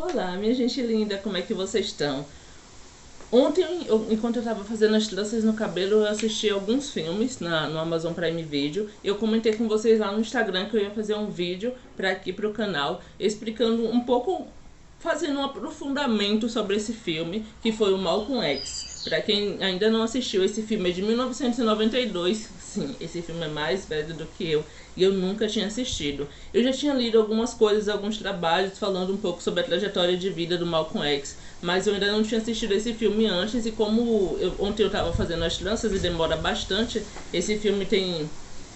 Olá, minha gente linda, como é que vocês estão? Ontem, enquanto eu estava fazendo as tranças no cabelo, eu assisti alguns filmes no Amazon Prime Video. Eu comentei com vocês lá no Instagram que eu ia fazer um vídeo para aqui para o canal, explicando um pouco, fazendo um aprofundamento sobre esse filme, que foi o Malcolm X. Para quem ainda não assistiu, esse filme é de 1992. Sim, esse filme é mais velho do que eu e eu nunca tinha assistido. Eu já tinha lido algumas coisas, alguns trabalhos falando um pouco sobre a trajetória de vida do Malcolm X, mas eu ainda não tinha assistido esse filme antes. E como ontem eu estava fazendo as tranças e demora bastante, esse filme tem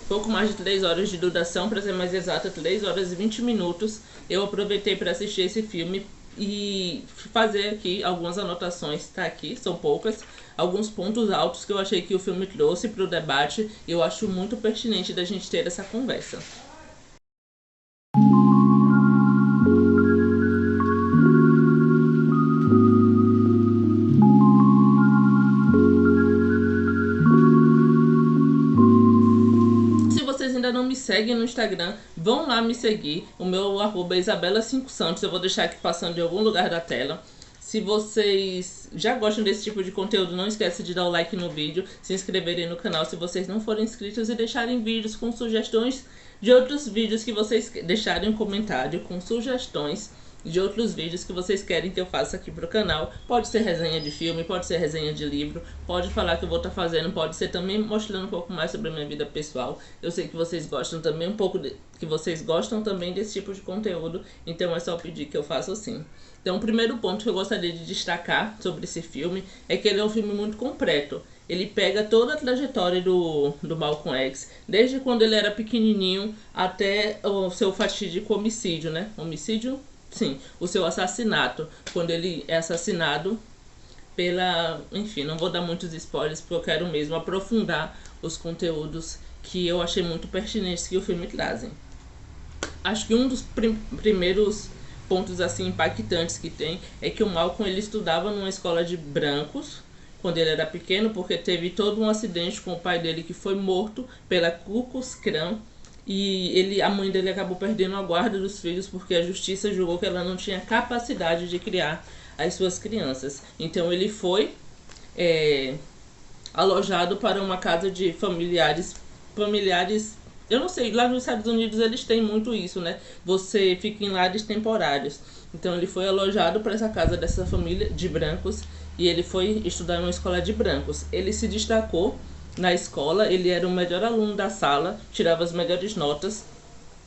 pouco mais de 3 horas de duração, para ser mais exata, 3 horas e 20 minutos. Eu aproveitei para assistir esse filme e fazer aqui algumas anotações, tá aqui, são poucas, alguns pontos altos que eu achei que o filme trouxe para o debate e eu acho muito pertinente da gente ter essa conversa. Se vocês ainda não me seguem no Instagram, vão lá me seguir. O meu arroba é Isabela5Santos. Eu vou deixar aqui passando em algum lugar da tela. Se vocês já gostam desse tipo de conteúdo, não esquece de dar o like no vídeo, se inscreverem no canal se vocês não forem inscritos e deixarem vídeos com sugestões de outros vídeos que vocês deixarem um comentário com sugestões de outros vídeos que vocês querem que eu faça aqui pro canal. Pode ser resenha de filme, pode ser resenha de livro, pode falar que eu vou estar fazendo, pode ser também mostrando um pouco mais sobre a minha vida pessoal. Eu sei que vocês gostam também que vocês gostam também desse tipo de conteúdo, então é só pedir que eu faça assim. Então, o primeiro ponto que eu gostaria de destacar sobre esse filme é que ele é um filme muito completo. Ele pega toda a trajetória do Malcolm X, desde quando ele era pequenininho até o seu fatídico homicídio, né? Homicídio? Sim, o seu assassinato, quando ele é assassinado pela... Enfim, não vou dar muitos spoilers porque eu quero mesmo aprofundar os conteúdos que eu achei muito pertinentes que o filme trazem. Acho que um dos primeiros pontos assim impactantes que tem é que o Malcolm ele estudava numa escola de brancos quando ele era pequeno, porque teve todo um acidente com o pai dele que foi morto pela Ku Klux Klan. E a mãe dele acabou perdendo a guarda dos filhos porque a justiça julgou que ela não tinha capacidade de criar as suas crianças. Então ele foi alojado para uma casa de familiares. Eu não sei, lá nos Estados Unidos eles têm muito isso, né? Você fica em lares temporários. Então ele foi alojado para essa casa dessa família de brancos e ele foi estudar em uma escola de brancos. Ele se destacou na escola, ele era o melhor aluno da sala, tirava as melhores notas,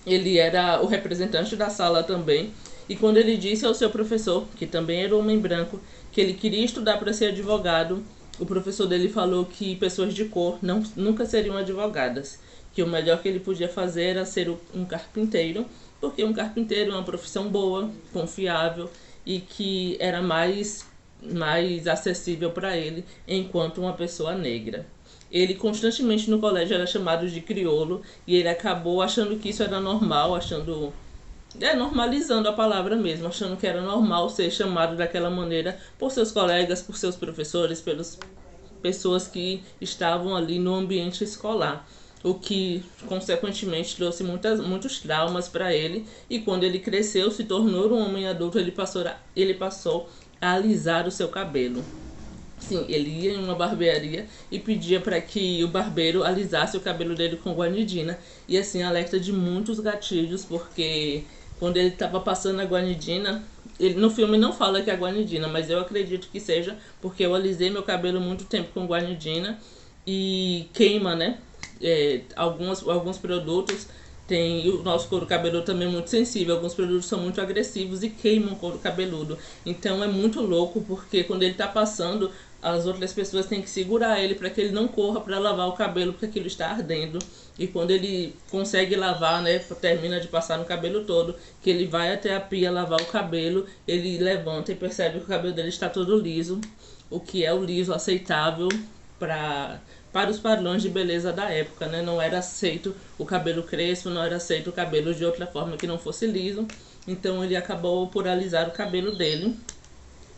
ele era o representante da sala também. E quando ele disse ao seu professor, que também era um homem branco, que ele queria estudar para ser advogado, o professor dele falou que pessoas de cor nunca seriam advogadas, que o melhor que ele podia fazer era ser um carpinteiro, porque um carpinteiro é uma profissão boa, confiável e que era mais acessível para ele enquanto uma pessoa negra. Ele constantemente no colégio era chamado de crioulo e ele acabou achando que isso era normal, normalizando a palavra mesmo, achando que era normal ser chamado daquela maneira por seus colegas, por seus professores, pelas pessoas que estavam ali no ambiente escolar, o que consequentemente trouxe muitos traumas para ele. E quando ele cresceu, se tornou um homem adulto, ele passou a alisar o seu cabelo. Sim, ele ia em uma barbearia e pedia para que o barbeiro alisasse o cabelo dele com guanidina. E assim, alerta de muitos gatilhos, porque quando ele estava passando a guanidina, no filme não fala que é guanidina, mas eu acredito que seja, porque eu alisei meu cabelo muito tempo com guanidina e queima, né? Alguns produtos tem o nosso couro cabeludo também muito sensível. Alguns produtos são muito agressivos e queimam o couro cabeludo. Então é muito louco porque quando ele está passando, as outras pessoas têm que segurar ele para que ele não corra para lavar o cabelo porque aquilo está ardendo. E quando ele consegue lavar, né, termina de passar no cabelo todo, que ele vai até a pia lavar o cabelo, ele levanta e percebe que o cabelo dele está todo liso, o que é o liso aceitável para os padrões de beleza da época, né? Não era aceito o cabelo crespo, não era aceito o cabelo de outra forma que não fosse liso. Então ele acabou por alisar o cabelo dele.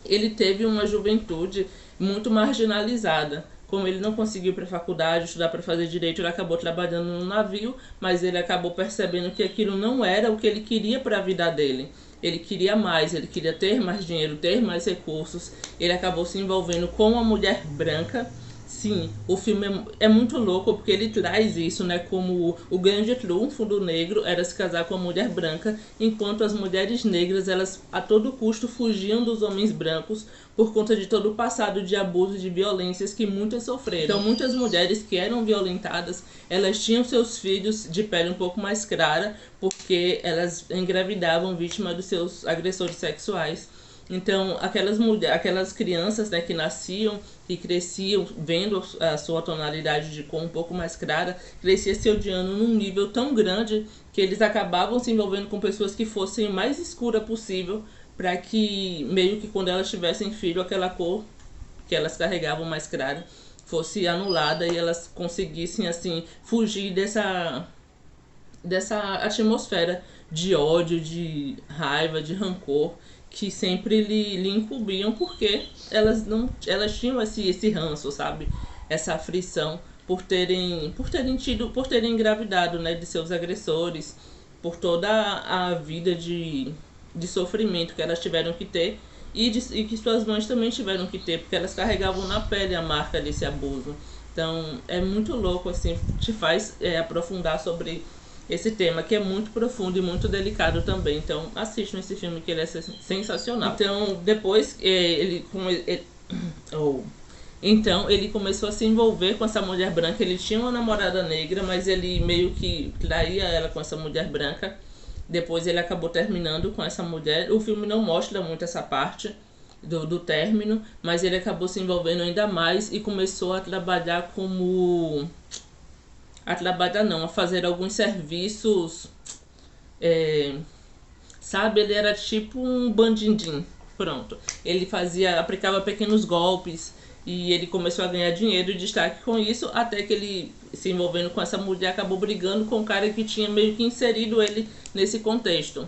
Ele teve uma juventude muito marginalizada. Como ele não conseguiu ir para a faculdade, estudar para fazer direito, ele acabou trabalhando no navio, mas ele acabou percebendo que aquilo não era o que ele queria para a vida dele. ele queria mais, ele queria ter mais dinheiro, ter mais recursos. Ele acabou se envolvendo com uma mulher branca. Sim, o filme é muito louco porque ele traz isso, né? Como o grande triunfo do negro era se casar com uma mulher branca, enquanto as mulheres negras, elas a todo custo fugiam dos homens brancos por conta de todo o passado de abuso e de violências que muitas sofreram. Então, muitas mulheres que eram violentadas, elas tinham seus filhos de pele um pouco mais clara, porque elas engravidavam vítima dos seus agressores sexuais. Então, aquelas crianças, né, que nasciam e cresciam vendo a sua tonalidade de cor um pouco mais clara, crescia se odiando num nível tão grande que eles acabavam se envolvendo com pessoas que fossem mais escura possível, para que meio que quando elas tivessem filho, aquela cor que elas carregavam mais clara fosse anulada e elas conseguissem assim fugir dessa atmosfera de ódio, de raiva, de rancor que sempre lhe incumbiam, porque elas tinham esse ranço, sabe? Essa aflição por terem engravidado, né, de seus agressores, por toda a vida de sofrimento que elas tiveram que ter e que suas mães também tiveram que ter, porque elas carregavam na pele a marca desse abuso. Então é muito louco, assim, te faz aprofundar sobre esse tema, que é muito profundo e muito delicado também. Então assistam esse filme, que ele é sensacional. Então depois então ele começou a se envolver com essa mulher branca. Ele tinha uma namorada negra, mas ele meio que traía ela com essa mulher branca. Depois ele acabou terminando com essa mulher. O filme não mostra muito essa parte do término, mas ele acabou se envolvendo ainda mais e começou a trabalhar a fazer alguns serviços, sabe, ele era tipo um bandindim, pronto. Ele aplicava pequenos golpes e ele começou a ganhar dinheiro e destaque com isso, até que ele, se envolvendo com essa mulher, acabou brigando com o cara que tinha meio que inserido ele nesse contexto.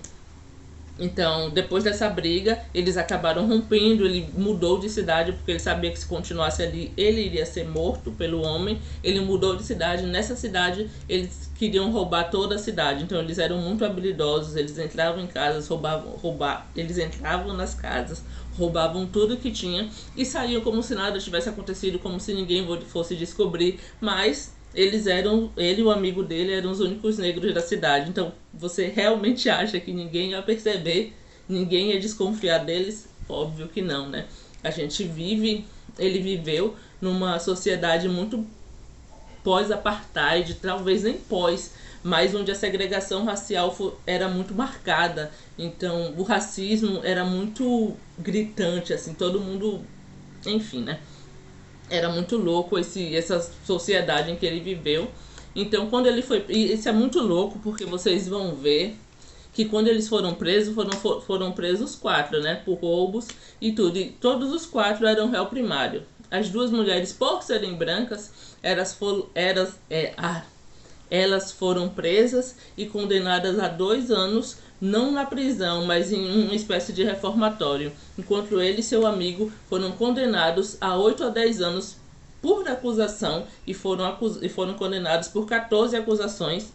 Então, depois dessa briga, eles acabaram rompendo. Ele mudou de cidade, porque ele sabia que se continuasse ali, ele iria ser morto pelo homem. Ele mudou de cidade. Nessa cidade, eles queriam roubar toda a cidade. Então, eles eram muito habilidosos. Eles entravam em casas, eles entravam nas casas, roubavam tudo que tinha e saíam como se nada tivesse acontecido, como se ninguém fosse descobrir. Mas ele e o amigo dele eram os únicos negros da cidade. Então, você realmente acha que ninguém ia perceber, ninguém ia desconfiar deles? Óbvio que não, né? Ele viveu numa sociedade muito pós-apartheid, talvez nem pós, mas onde a segregação racial era muito marcada. Então, o racismo era muito gritante, assim, todo mundo, enfim, né? Era muito louco essa sociedade em que ele viveu. Então, quando ele foi... E isso é muito louco, porque vocês vão ver que quando eles foram presos, foram presos 4, né? Por roubos e tudo. E todos os 4 eram réu primário. As 2 mulheres, por serem brancas, elas foram presas e condenadas a 2 anos, não na prisão, mas em uma espécie de reformatório, enquanto ele e seu amigo foram condenados a 8 a 10 anos por acusação e foram condenados por 14 acusações.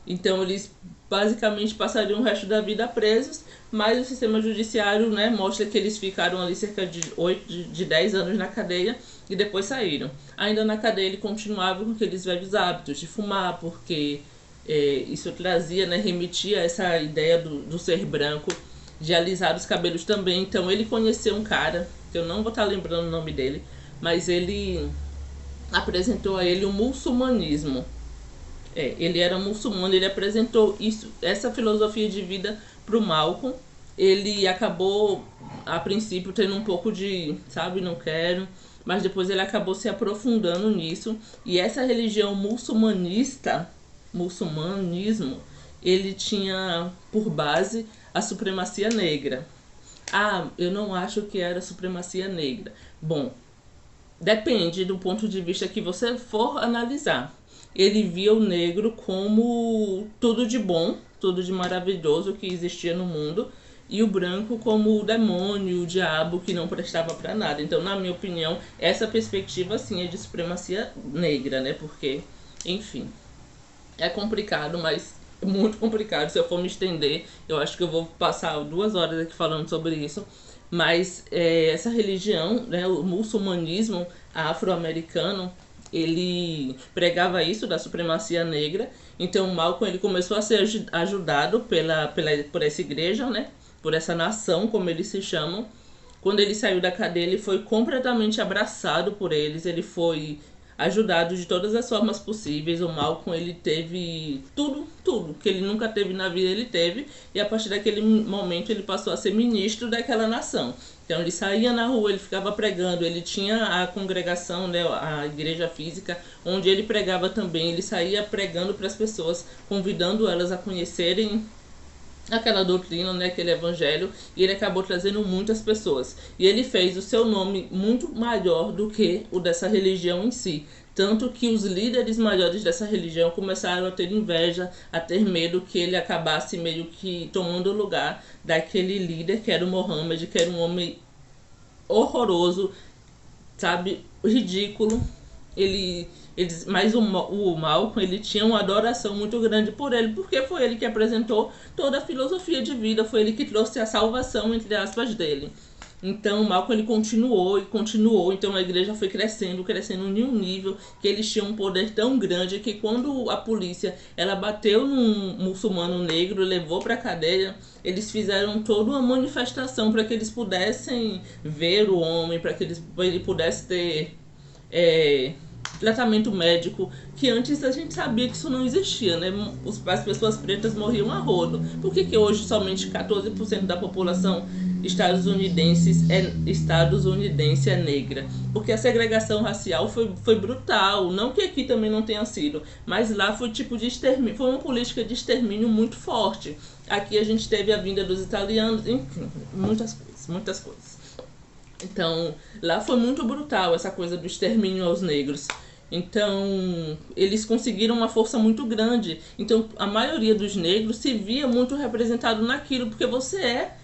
Então eles basicamente passariam o resto da vida presos, mas o sistema judiciário, né, mostra que eles ficaram ali cerca de 10 anos na cadeia e depois saíram. Ainda na cadeia ele continuava com aqueles velhos hábitos de fumar, porque isso trazia, né, remetia a essa ideia do ser branco, de alisar os cabelos também. Então ele conheceu um cara, que eu não vou estar lembrando o nome dele, mas ele apresentou a ele o muçulmanismo. Ele era muçulmano, ele apresentou essa filosofia de vida para o Malcolm. Ele acabou, a princípio, tendo um pouco de, sabe, não quero, mas depois ele acabou se aprofundando nisso. E essa religião muçulmanismo, ele tinha por base a supremacia negra. Eu não acho que era supremacia negra. Bom, depende do ponto de vista que você for analisar. Ele via o negro como tudo de bom, tudo de maravilhoso que existia no mundo, e o branco como o demônio, o diabo, que não prestava para nada. Então, na minha opinião, essa perspectiva sim é de supremacia negra, né? Porque, enfim, é complicado, mas muito complicado. Se eu for me estender, eu acho que eu vou passar 2 horas aqui falando sobre isso. Mas essa religião, né, o muçulmanismo afro-americano, ele pregava isso da supremacia negra. Então Malcolm ele começou a ser ajudado por essa igreja, né, por essa nação, como eles se chamam. Quando ele saiu da cadeia, ele foi completamente abraçado por eles. Ele foi ajudado de todas as formas possíveis. O Malcolm ele teve tudo que ele nunca teve na vida, ele teve, e a partir daquele momento ele passou a ser ministro daquela nação. Então ele saía na rua, ele ficava pregando, ele tinha a congregação, né, a igreja física, onde ele pregava também. Ele saía pregando para as pessoas, convidando elas a conhecerem aquela doutrina, né, aquele evangelho, e ele acabou trazendo muitas pessoas. E ele fez o seu nome muito maior do que o dessa religião em si. Tanto que os líderes maiores dessa religião começaram a ter inveja, a ter medo que ele acabasse meio que tomando o lugar daquele líder que era o Mohammed, que era um homem horroroso, sabe, ridículo. Mas o Malcolm ele tinha uma adoração muito grande por ele, porque foi ele que apresentou toda a filosofia de vida, foi ele que trouxe a salvação, entre aspas, dele. Então o Malcolm ele continuou e continuou. Então a igreja foi crescendo em um nível que eles tinham um poder tão grande que quando a polícia ela bateu num muçulmano negro, levou para a cadeia, eles fizeram toda uma manifestação para que eles pudessem ver o homem, para que ele pudesse ter tratamento médico, que antes a gente sabia que isso não existia, né? As pessoas pretas morriam a rodo. Por que hoje somente 14% da população estadunidense é negra? Porque a segregação racial foi brutal. Não que aqui também não tenha sido, mas lá foi tipo de extermínio, foi uma política de extermínio muito forte. Aqui a gente teve a vinda dos italianos, enfim, muitas coisas. Então, lá foi muito brutal essa coisa do extermínio aos negros. Então, eles conseguiram uma força muito grande. Então, a maioria dos negros se via muito representado naquilo, porque você é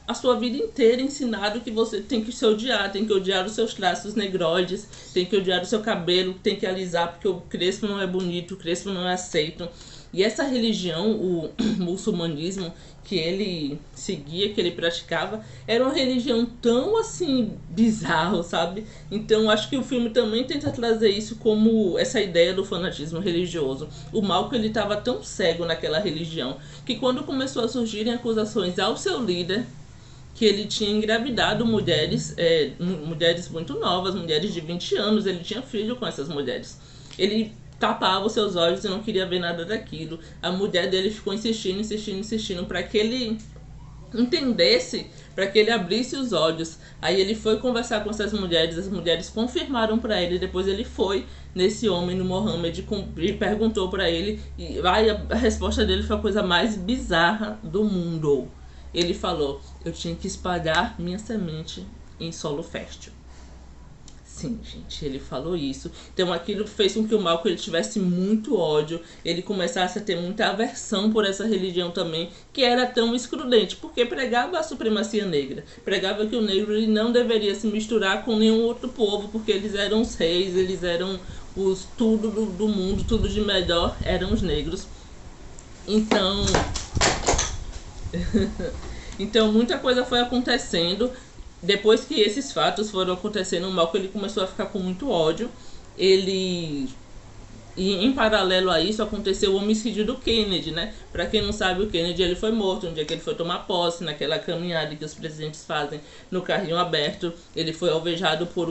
a sua vida inteira ensinado que você tem que se odiar, tem que odiar os seus traços negroides, tem que odiar o seu cabelo, tem que alisar porque o crespo não é bonito, o crespo não é aceito. E essa religião, o muçulmanismo, que ele seguia, que ele praticava, era uma religião tão assim bizarro, sabe? Então acho que o filme também tenta trazer isso como essa ideia do fanatismo religioso. O Malcolm ele estava tão cego naquela religião que quando começou a surgirem acusações ao seu líder que ele tinha engravidado mulheres muito novas, mulheres de 20 anos, ele tinha filho com essas mulheres. Ele tapava os seus olhos e não queria ver nada daquilo. A mulher dele ficou insistindo para que ele entendesse, para que ele abrisse os olhos. Aí ele foi conversar com essas mulheres, as mulheres confirmaram para ele, depois ele foi nesse homem, no Mohammed, e perguntou para ele, e a resposta dele foi a coisa mais bizarra do mundo. Ele falou: eu tinha que espalhar minha semente em solo fértil. Sim, gente, ele falou isso. Então aquilo fez com que o Malcolm ele tivesse muito ódio, ele começasse a ter muita aversão por essa religião também, que era tão excludente, porque pregava a supremacia negra, pregava que o negro ele não deveria se misturar com nenhum outro povo, porque eles eram os reis, eles eram os tudo do mundo, tudo de melhor eram os negros. Então então muita coisa foi acontecendo. Depois que esses fatos foram acontecendo, o Malcolm ele começou a ficar com muito ódio. E em paralelo a isso aconteceu o homicídio do Kennedy, né? Pra quem não sabe, o Kennedy ele foi morto no dia que ele foi tomar posse, naquela caminhada que os presidentes fazem no carrinho aberto. Ele foi alvejado por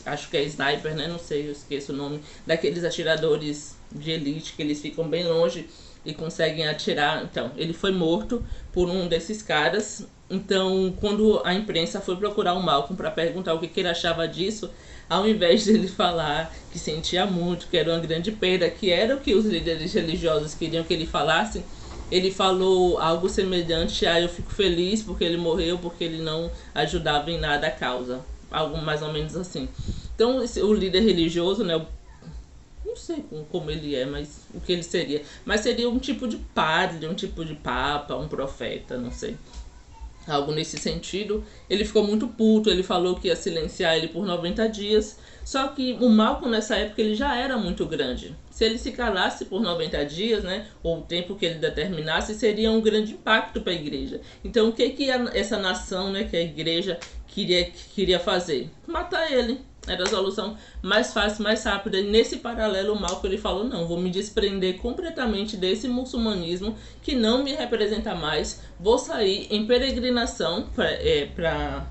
acho que é sniper, né? Não sei, eu esqueço o nome. Daqueles atiradores de elite que eles ficam bem longe e conseguem atirar. Então, ele foi morto por um desses caras. Então, quando a imprensa foi procurar o Malcolm para perguntar o que ele achava disso, ao invés de ele falar que sentia muito, que era uma grande perda, que era o que os líderes religiosos queriam que ele falasse, ele falou algo semelhante a: eu fico feliz porque ele morreu, porque ele não ajudava em nada a causa. Algo mais ou menos assim. Então, o líder religioso, né, não sei como ele é, mas o que ele seria. Mas seria um tipo de padre, um tipo de papa, um profeta, não sei. algo nesse sentido. Ele ficou muito puto, ele falou que ia silenciar ele por 90 dias. Só que o Malcolm nessa época ele já era muito grande. Se ele se calasse por 90 dias, né, ou o tempo que ele determinasse, seria um grande impacto para a igreja. Então o que essa nação, né, que a igreja queria fazer? Matar ele. Era a solução mais fácil, mais rápida. E nesse paralelo, o Malcolm ele falou: não, vou me desprender completamente desse muçulmanismo que não me representa mais. Vou sair em peregrinação para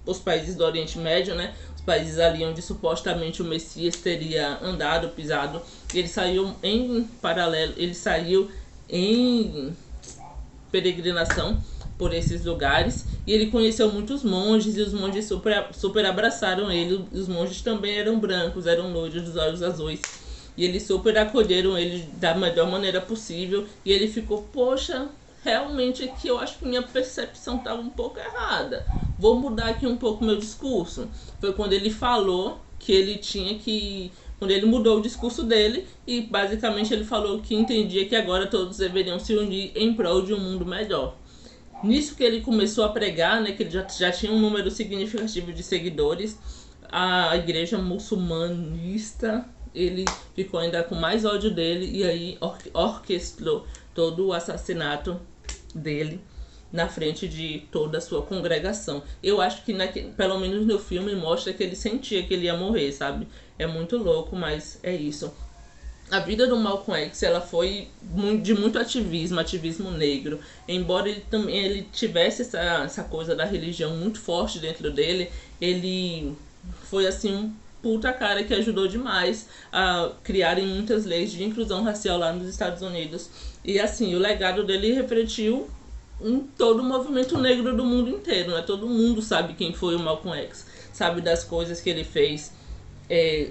os países do Oriente Médio, né? Os países ali onde supostamente o Messias teria andado, pisado. Ele saiu em paralelo, ele saiu em peregrinação por esses lugares, e ele conheceu muitos monges, e os monges super abraçaram ele. Os monges também eram brancos, eram loiros, dos olhos azuis, e eles super acolheram ele da melhor maneira possível. E ele ficou: poxa, realmente aqui eu acho que minha percepção estava um pouco errada, vou mudar aqui um pouco meu discurso. Foi quando ele falou que ele tinha que... quando ele mudou o discurso dele, e basicamente ele falou que entendia que agora todos deveriam se unir em prol de um mundo melhor. Nisso que ele começou a pregar, né, que ele já tinha um número significativo de seguidores, a igreja muçulmanista, ele ficou ainda com mais ódio dele, e aí orquestrou todo o assassinato dele na frente de toda a sua congregação. Eu acho que, pelo menos no filme, mostra que ele sentia que ele ia morrer, sabe? É muito louco, mas é isso. A vida do Malcolm X, ela foi de muito ativismo negro. Embora ele tivesse essa coisa da religião muito forte dentro dele, ele foi assim um puta cara que ajudou demais a criarem muitas leis de inclusão racial lá nos Estados Unidos. E assim, o legado dele refletiu em todo o movimento negro do mundo inteiro, né? Todo mundo sabe quem foi o Malcolm X, sabe das coisas que ele fez.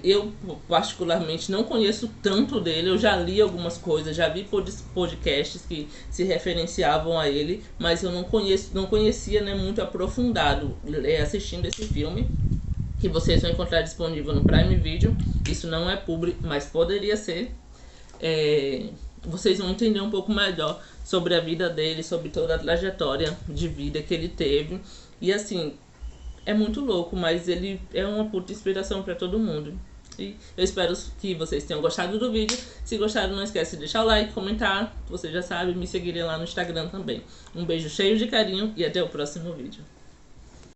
Eu particularmente não conheço tanto dele, eu já li algumas coisas, já vi podcasts que se referenciavam a ele, mas eu não conhecia, né, muito aprofundado. Assistindo esse filme, que vocês vão encontrar disponível no Prime Video, isso não é publi, mas poderia ser, vocês vão entender um pouco melhor sobre a vida dele, sobre toda a trajetória de vida que ele teve. E assim, é muito louco, mas ele é uma puta inspiração para todo mundo. E eu espero que vocês tenham gostado do vídeo. Se gostaram, não esquece de deixar o like, comentar. Você já sabe, me seguirem lá no Instagram também. Um beijo cheio de carinho e até o próximo vídeo.